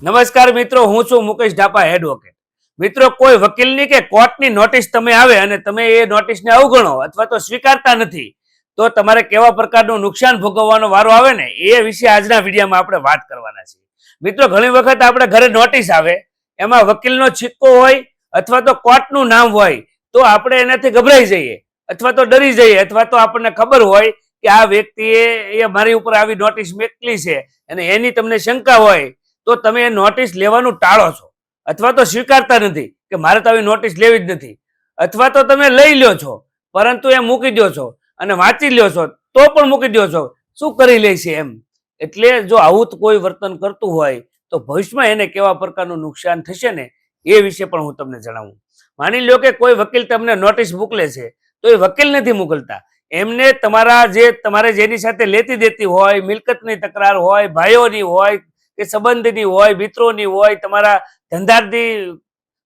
નમસ્કાર મિત્રો, હું છું મુકેશ ઢાપા, એડવોકેટ. મિત્રો, કોઈ વકીલની કે કોર્ટની નોટિસ તમે આવે અને તમે એ નોટિસને અવગણો અથવા તો સ્વીકારતા નથી, તો તમારે કેવા પ્રકારનું નુકસાન ભોગવવાનો વારો આવે ને એ વિશે આજના વિડીયોમાં આપણે વાત કરવાના છીએ. મિત્રો, ઘણી વખત આપણે ઘરે નોટિસ આવે, એમાં વકીલનો સિક્કો હોય અથવા તો કોર્ટનું નામ હોય, તો આપણે એનાથી ગભરાઈ જઈએ અથવા તો ડરી જઈએ, અથવા તો આપણને ખબર હોય કે આ વ્યક્તિએ મારી ઉપર આવી નોટિસ મોકલી છે અને એની તમને શંકા હોય, તો તમે એ નોટિસ લેવાનું ટાળો છો અથવા તો સ્વીકારતા નથી કે મારે તો આવી નોટિસ લેવી જ નથી, અથવા તો તમે લઈ લ્યો છો પરંતુ એ મૂકી દો છો અને વાંચી લ્યો છો તો પણ મૂકી દો છો. શું કરી લે છે એમ? એટલે જો આવું કોઈ વર્તન કરતું હોય તો ભવિષ્યમાં એને કેવા પ્રકારનું નુકસાન થશે ને એ વિશે પણ હું તમને જણાવું. માની લો કે કોઈ વકીલ તમને નોટિસ મોકલે છે, તો એ વકીલ નથી મોકલતા, એમને તમારે જેની સાથે લેતી દેતી હોય, મિલકતની તકરાર હોય, ભાઈઓની હોય કે સંબંધની હોય, મિત્રોની હોય, તમારા ધંધાની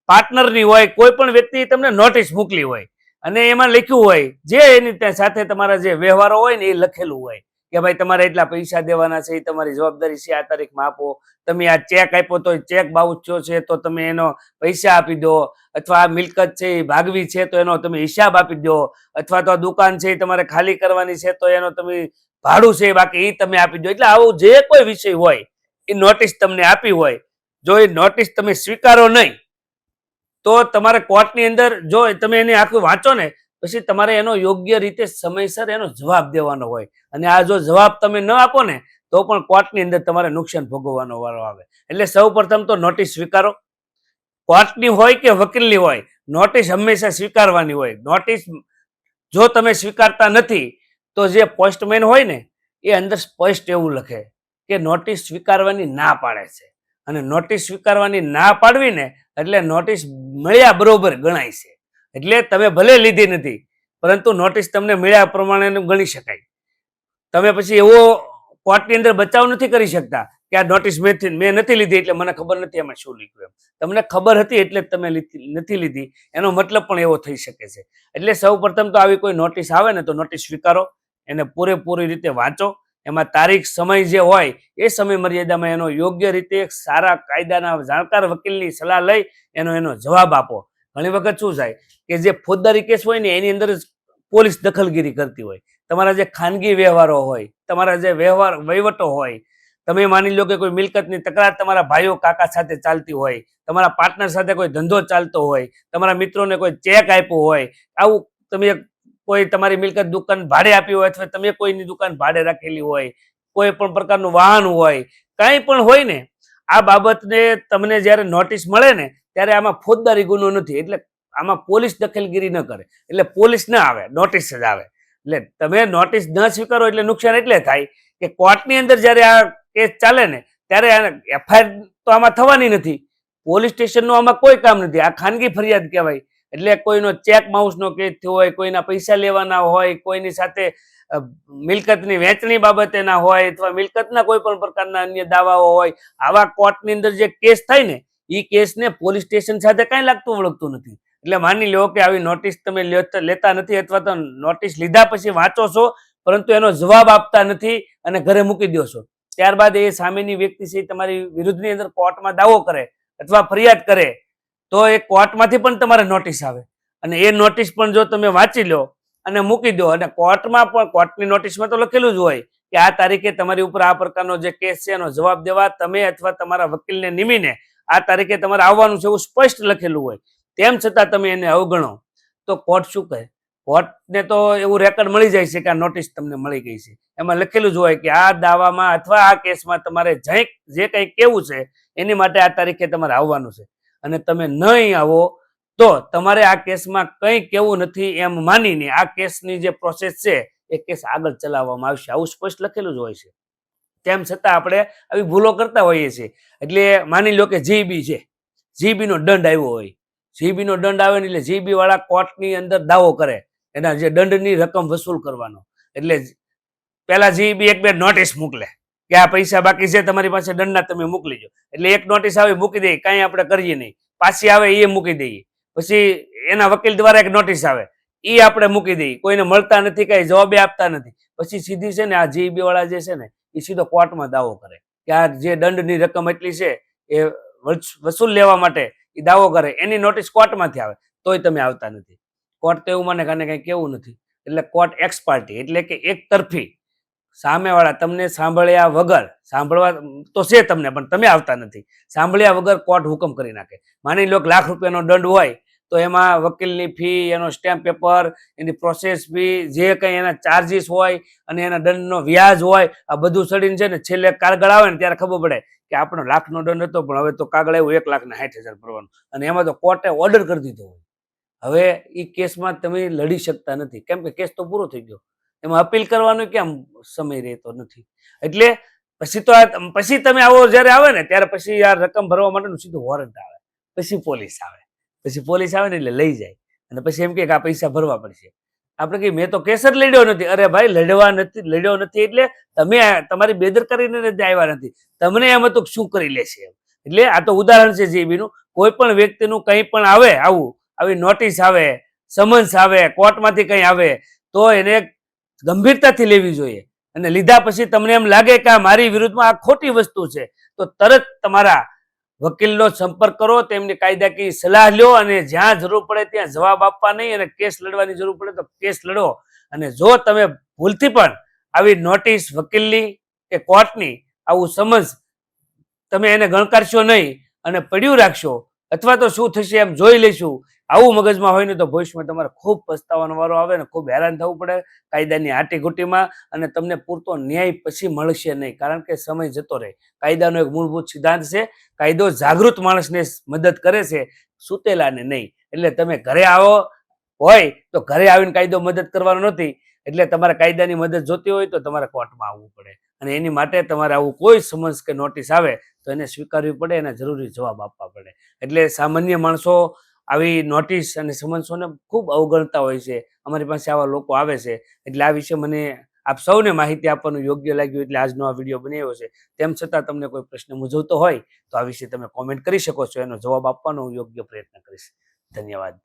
પાર્ટનરની હોય, કોઈ પણ વ્યક્તિ તમને નોટિસ મોકલી હોય અને એમાં લખ્યું હોય, જે એની સાથે તમારા જે વ્યવહારો હોય ને એ લખેલું હોય કે ભાઈ તમારે એટલા પૈસા દેવાના છે, એ તમારી જવાબદારી છે, આ તારીખમાં આપો, તમે આ ચેક આપ્યો તો ચેક બાઉન્સ થયો છે તો તમે એનો પૈસા આપી દો, અથવા આ મિલકત છે એ ભાગવી છે તો એનો તમે હિસાબ આપી દો, અથવા તો આ દુકાન છે એ તમારે ખાલી કરવાની છે તો એનો તમે ભાડું છે બાકી એ તમે આપી દો. એટલે આવું જે કોઈ વિષય હોય એ નોટિસ તમને આપી હોય, જો એ નોટિસ તમે સ્વીકારો નહીં તો તમારે કોર્ટની અંદર જો તમે એને આખું વાંચો ને પછી તમારે એનો યોગ્ય રીતે સમયસર એનો જવાબ દેવાનો હોય, અને આ જો જવાબ તમે ન આપો ને તો પણ કોર્ટની અંદર તમારે નુકસાન ભોગવવાનો વારો આવે. એટલે સૌ પ્રથમ તો નોટિસ સ્વીકારો. કોર્ટની હોય કે વકીલની હોય, નોટિસ હંમેશા સ્વીકારવાની હોય. નોટિસ જો તમે સ્વીકારતા નથી તો જે પોસ્ટમેન હોય ને એ અંદર સ્પષ્ટ એવું લખે કે નોટિસ સ્વીકારવાની ના પાડે છે, અને નોટિસ સ્વીકારવાની ના પાડવી ને એટલે નોટિસ મળ્યા બરોબર ગણાય છે. એટલે તમે ભલે લીધી નથી પરંતુ નોટિસ તમને મળ્યા પ્રમાણે ગણી શકાય. તમે પછી એવો કોર્ટની અંદર બચાવ નથી કરી શકતા કે આ નોટિસ મેં નથી લીધી એટલે મને ખબર નથી એમાં શું લખ્યું એમ. તમને ખબર હતી એટલે તમે નથી લીધી, એનો મતલબ પણ એવો થઈ શકે છે. એટલે સૌ પ્રથમ તો આવી કોઈ નોટિસ આવે ને તો નોટિસ સ્વીકારો, એને પૂરેપૂરી રીતે વાંચો, એમાં તારીખ સમય જે હોય એ સમય મર્યાદામાં એનો યોગ્ય રીતે સારા કાયદાના જાણકાર વકીલની સલાહ લઈ એનો જવાબ આપો. ઘણી વખત શું થાય કે જે ફોજદારી કેસ હોય ને એની અંદર પોલીસ દખલગીરી કરતી હોય, તમારા જે ખાનગી વ્યવહારો હોય, તમારા જે વહીવટો હોય, તમે માની લો કે કોઈ મિલકતની તકરાર તમારા ભાઈઓ કાકા સાથે ચાલતી હોય, તમારા પાર્ટનર સાથે કોઈ ધંધો ચાલતો હોય, તમારા મિત્રોને કોઈ ચેક આપ્યો હોય, આવું તમે કોઈ તમારી મિલકત દુકાન ભાડે આપી હોય અથવા તમે કોઈની દુકાન ભાડે રાખેલી હોય, કોઈ પણ પ્રકારનું વાહન હોય, કંઈ પણ હોય ને, આ બાબતને તમને જ્યારે નોટિસ મળે ને ત્યારે આમાં ફોજદારી ગુનો નથી, એટલે આમાં પોલીસ દખલગીરી ન કરે, એટલે પોલીસ ના આવે, નોટિસ જ આવે. એટલે તમે નોટિસ ન સ્વીકારો એટલે નુકસાન એટલે થાય કે કોર્ટની અંદર જ્યારે આ કેસ ચાલે ને ત્યારે એફઆઈઆર તો આમાં થવાની નથી, પોલીસ સ્ટેશનનું આમાં કોઈ કામ નથી, આ ખાનગી ફરિયાદ કહેવાય. એટલે કોઈનો ચેક બાઉન્સનો કેસ થયો હોય, કોઈના પૈસા લેવાના હોય, કોઈની સાથે મિલકતની વહેંચણી બાબતે ના હોય, અથવા મિલકતના કોઈ પણ પ્રકારના અન્ય દાવાઓ હોય, આવા કોર્ટની અંદર જે કેસ થાય ને એ કેસને પોલીસ સ્ટેશન સાથે કાંઈ લાગતું વળગતું નથી. એટલે માની લો કે આવી નોટિસ તમે લેતા નથી અથવા તો નોટિસ લીધા પછી વાંચો છો પરંતુ એનો જવાબ આપતા નથી અને ઘરે મૂકી દો છો, ત્યારબાદ એ સામેની વ્યક્તિ છે તમારી વિરુદ્ધની અંદર કોર્ટમાં દાવો કરે અથવા ફરિયાદ કરે તો એ કોર્ટમાંથી પણ તમારે નોટિસ આવે, અને એ નોટિસ પણ જો તમે વાંચી લો અને મૂકી દો, અને કોર્ટમાં પણ કોર્ટની નોટિસમાં તો લખેલું જ હોય કે આ તારીખે તમારી ઉપર આ પ્રકારનો જે કેસ છે એનો જવાબ દેવા તમે અથવા તમારા વકીલને નિમીને આ તારીખે તમારે આવવાનું છે એવું સ્પષ્ટ લખેલું હોય, તેમ છતાં તમે એને અવગણો તો કોર્ટ શું કહે? કોર્ટને તો એવું રેકર્ડ મળી જાય છે કે આ નોટિસ તમને મળી ગઈ છે, એમાં લખેલું જ હોય કે આ દાવામાં અથવા આ કેસમાં તમારે જે કંઈ કેવું છે એની માટે આ તારીખે તમારે આવવાનું છે, અને તમે નહીં આવો તો તમારે આ કેસમાં કંઈ કેવું નથી એમ માનીને આ કેસની જે પ્રોસેસ છે એ કેસ આગળ ચલાવવામાં આવશે, આવું સ્પષ્ટ લખેલું જ હોય છે. તેમ છતાં આપણે આવી ભૂલો કરતા હોઈએ છીએ. એટલે માની લો કે જીબી છે, જીબીનો દંડ આવ્યો હોય, જીબીનો દંડ આવે ને એટલે જીબી વાળા કોર્ટની અંદર દાવો કરે એના જે દંડની રકમ વસૂલ કરવાનો, એટલે પેલા જીબી એક બે નોટિસ મોકલે કે આ પૈસા બાકી છે તમારી પાસે દંડના, તમે મોકલી દો. એટલે એક નોટિસ આવે મૂકી દઈએ, કાંઈ આપણે કરીએ નહીં, પાછી આવે એ મૂકી દઈએ, પછી એના વકીલ દ્વારા એક નોટિસ આવે એ આપણે મૂકી દઈએ, કોઈને મળતા નથી, કાંઈ જવાબે આપતા નથી, પછી સીધી છે ને આ જીબી વાળા જે છે ને એ સીધો કોર્ટમાં દાવો કરે કે આ જે દંડની રકમ એટલી છે એ વસૂલ લેવા માટે એ દાવો કરે, એની નોટિસ કોર્ટમાંથી આવે તોય તમે આવતા નથી. કોર્ટ તો એવું માને કે આને કંઈ કેવું નથી. એટલે કોર્ટ એક્સ પાર્ટી, એટલે કે એક તરફી, સામેવાળા તમને સાંભળ્યા વગર, સાંભળવા તો છે તમને પણ તમે આવતા નથી, સાંભળ્યા વગર કોર્ટ હુકમ કરી નાખે. માની લો કે ₹1,00,000 દંડ હોય તો એમાં વકીલની ફી, એનો સ્ટેમ્પ પેપર, એની પ્રોસેસ ફી, જે કંઈ એના ચાર્જીસ હોય અને એના દંડનો વ્યાજ હોય, આ બધું ચડીને છે ને છેલ્લે કાગળ આવે ને ત્યારે ખબર પડે કે આપણો લાખનો દંડ હતો પણ હવે તો કાગળ આવ્યું 1,60,000 ભરવાનું, અને એમાં તો કોર્ટે ઓર્ડર કરી દીધો હોય. હવે એ કેસમાં તમે લડી શકતા નથી, કેમ કે કેસ તો પૂરો થઈ ગયો. એમાં અપીલ કરવાનો કેમ સમય રહેતો નથી. એટલે પછી તમે આવો જ્યારે આવે ને ત્યારે પછી આ રકમ ભરવા માટેનું સીધું વોરંટ આવે, પછી પોલીસ આવે. પછી પોલીસ આવે ને એટલે લઈ જાય અને પછી એમ કે આ પૈસા ભરવા પડશે. આપણે કહીએ મેં તો કેસ જ લડ્યો નથી. અરે ભાઈ, લડ્યો નથી એટલે તમે તમારી બેદરકારીને લીધે આવ્યા નથી, તમને એમ હતું શું કરી લેશે એમ. એટલે આ તો ઉદાહરણ છે જીબીનું. કોઈ પણ વ્યક્તિનું કંઈ પણ આવે, આવી નોટિસ આવે, સમન્સ આવે, કોર્ટમાંથી કંઈ આવે તો એને ગંભીરતાથી લેવી જોઈએ. અને લીધા પછી તમને એમ લાગે કે આ મારી વિરુદ્ધમાં આ ખોટી વસ્તુ છે તો તરત તમારા વકીલનો સંપર્ક કરો, તેમની કાયદાકીય સલાહ લ્યો અને જ્યાં જરૂર પડે ત્યાં જવાબ આપવા નહીં, અને કેસ લડવાની જરૂર પડે તો કેસ લડો. અને જો તમે ભૂલથી પણ આવી નોટિસ વકીલની કે કોર્ટની, આવું સમન્સ તમે એને ગણકારશો નહીં અને પડ્યું રાખશો, અથવા તો શું થશે એમ જોઈ લઈશું, આવું મગજમાં હોય ને તો ભવિષ્યમાં તમારે ખૂબ પસ્તાવાનો વારો આવે ને ખૂબ હેરાન થવું પડે કાયદાની આટીઘૂટીમાં, અને તમને પૂરતો ન્યાય પછી મળશે નહીં, કારણ કે સમય જતો રહે. કાયદાનો એક મૂળભૂત સિદ્ધાંત છે, કાયદો જાગૃત માણસને મદદ કરે છે, સૂતેલાને નહીં. એટલે તમે ઘરે આવો હોય તો ઘરે આવીને કાયદો મદદ કરવાનો નથી. એટલે તમારે કાયદાની મદદ જોતી હોય તો તમારે કોર્ટમાં આવવું પડે, અને એની માટે તમારે આવું કોઈ સમન્સ કે નોટિસ આવે તો એને સ્વીકારવી પડે, એના જરૂરી જવાબ આપવા પડે. એટલે સામાન્ય માણસો આવી નોટિસ અને સમન્સોને ખૂબ અવગણતા હોય છે. અમારી પાસે આવા લોકો આવે છે. એટલે આ વિશે મને આપ સૌને માહિતી આપવાનું યોગ્ય લાગ્યું એટલે આજનો આ વિડીયો બનાવ્યો છે. તેમ છતાં તમને કોઈ પ્રશ્ન મૂંઝવતો હોય તો આ વિશે તમે કોમેન્ટ કરી શકો છો, એનો જવાબ આપવાનો હું યોગ્ય પ્રયત્ન કરીશ. ધન્યવાદ.